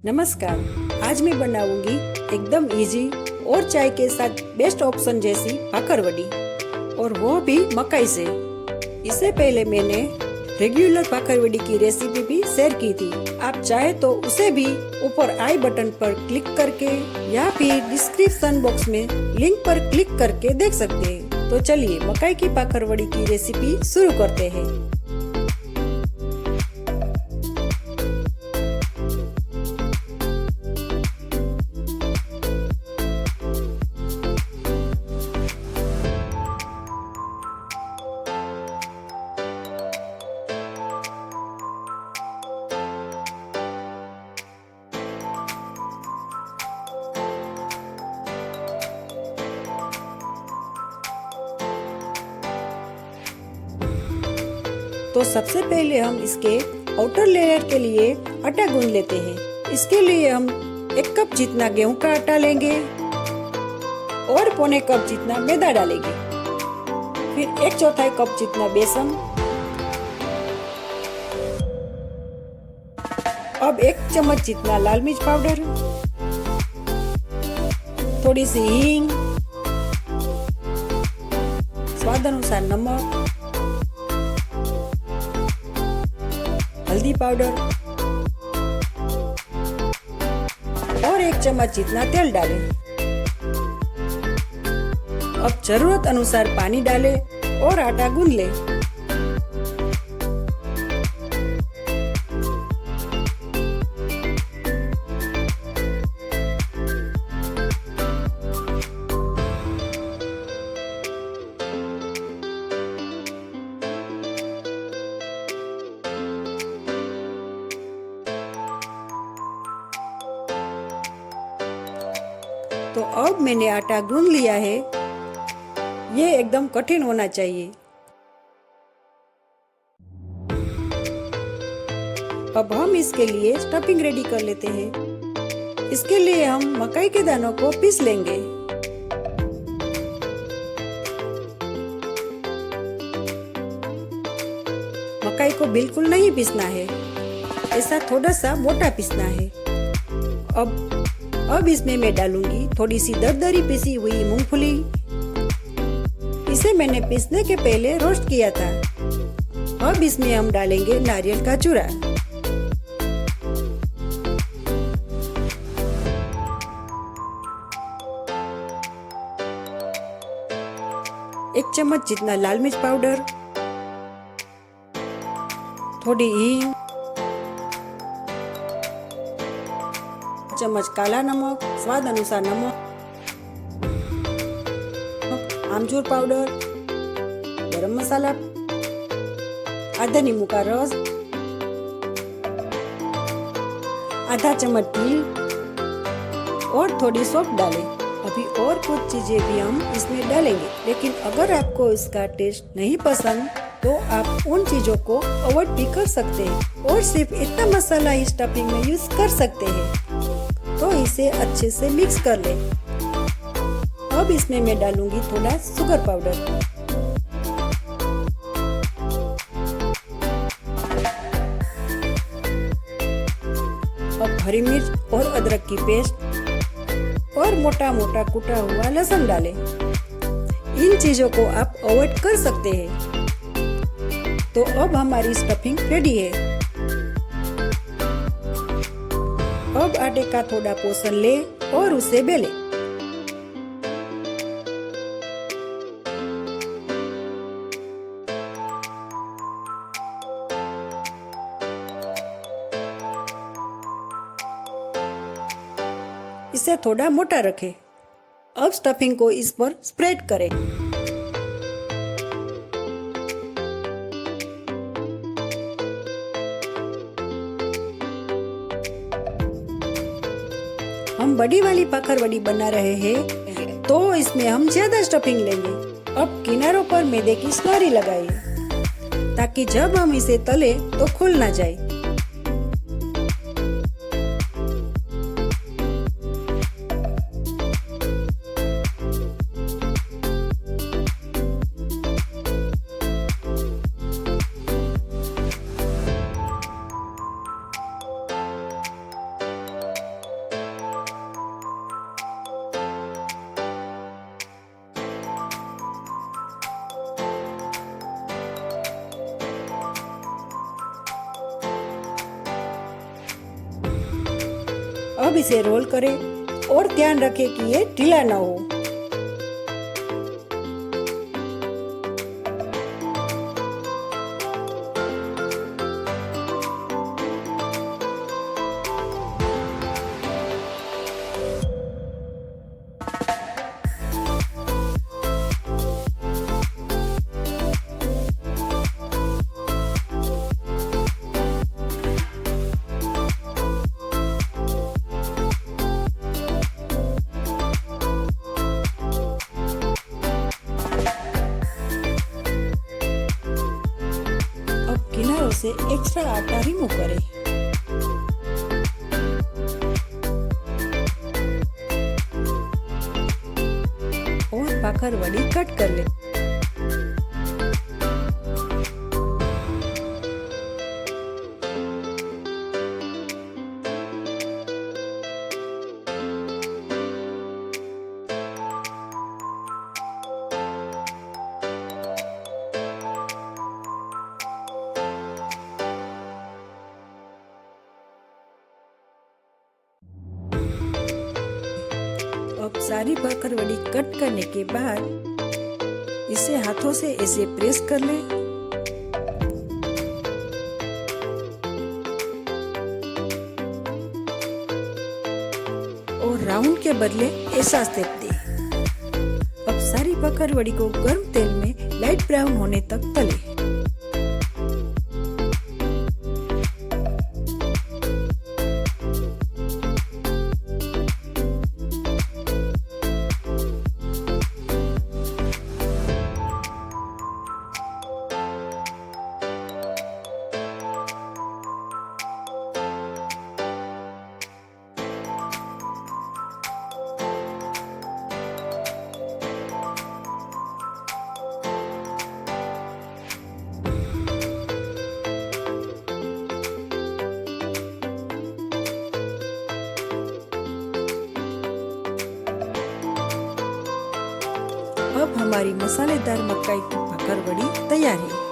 नमस्कार, आज मैं बनाऊंगी एकदम इजी और चाय के साथ बेस्ट ऑप्शन जैसी भाकरवडी, और वो भी मकाई से। इससे पहले मैंने रेगुलर भाकरवडी की रेसिपी भी शेयर की थी। आप चाहे तो उसे भी ऊपर आई बटन पर क्लिक करके या फिर डिस्क्रिप्शन बॉक्स में लिंक पर क्लिक करके देख सकते हैं। तो चलिए मकाई की भाकरवडी की रेसिपी शुरू करते हैं। तो सबसे पहले हम इसके आउटर लेयर के लिए आटा गूंद लेते हैं। इसके लिए हम 1 कप जितना गेहूं का आटा लेंगे और पौने कप जितना मैदा डालेंगे। फिर 1/4 कप जितना बेसन। अब 1 चम्मच जितना लाल मिर्च पाउडर, थोड़ी सी हींग, स्वाद अनुसार नमक, हल्दी पाउडर और 1 चम्मच जितना तेल डालें। अब जरूरत अनुसार पानी डालें और आटा गूंद लें। तो अब मैंने आटा गूंद लिया है। ये एकदम कठिन होना चाहिए। अब हम इसके लिए स्टफिंग रेडी कर लेते हैं। इसके लिए हम मकाई के दानों को पीस लेंगे। मकाई को बिल्कुल नहीं पीसना है, ऐसा थोड़ा सा मोटा पीसना है। अब इसमें मैं डालूंगी थोड़ी सी दरदरी पीसी हुई मूंगफली। इसे मैंने पीसने के पहले रोस्ट किया था। अब इसमें हम डालेंगे नारियल का चूरा, एक चम्मच जितना लाल मिर्च पाउडर, थोड़ी हींग, चम्मच काला नमक, स्वाद अनुसार नमक, आमचूर पाउडर, गरम मसाला, आधा नींबू का रस, आधा चम्मच तिल और थोड़ी सौंफ डालें। अभी और कुछ चीजें भी हम इसमें डालेंगे, लेकिन अगर आपको इसका टेस्ट नहीं पसंद तो आप उन चीजों को अवॉइड भी कर सकते हैं और सिर्फ इतना मसाला इस स्टफिंग में यूज कर सकते हैं। तो इसे अच्छे से मिक्स कर लें। अब इसमें मैं डालूंगी थोड़ा शुगर पाउडर, अब हरी मिर्च और अदरक की पेस्ट और मोटा मोटा कुटा हुआ लहसुन डालें। इन चीजों को आप अवॉइड कर सकते हैं। तो अब हमारी स्टफिंग रेडी है। अब आटे का थोड़ा पोर्शन ले और उसे बेले। इसे थोड़ा मोटा रखें। अब स्टफिंग को इस पर स्प्रेड करें। हम बड़ी वाली भाकरवडी बना रहे हैं, तो इसमें हम ज्यादा स्टफिंग लेंगे। अब किनारों पर मैदे की स्लरी लगाइए ताकि जब हम इसे तले तो खुल ना जाए। अब इसे रोल करें और ध्यान रखें कि ये ढीला ना हो। किनारों से एक्स्ट्रा आटा रिमूव करें। और भाखरवड़ी कट कर लें। अब सारी भाखरवड़ी कट करने के बाद इसे हाथों से ऐसे प्रेस कर लें और राउंड के बदले ऐसा शेप दें। अब सारी भाखरवड़ी को गर्म तेल में लाइट ब्राउन होने तक तलें। अब हमारी मसालेदार मक्काई की भाखरवड़ी तैयार है।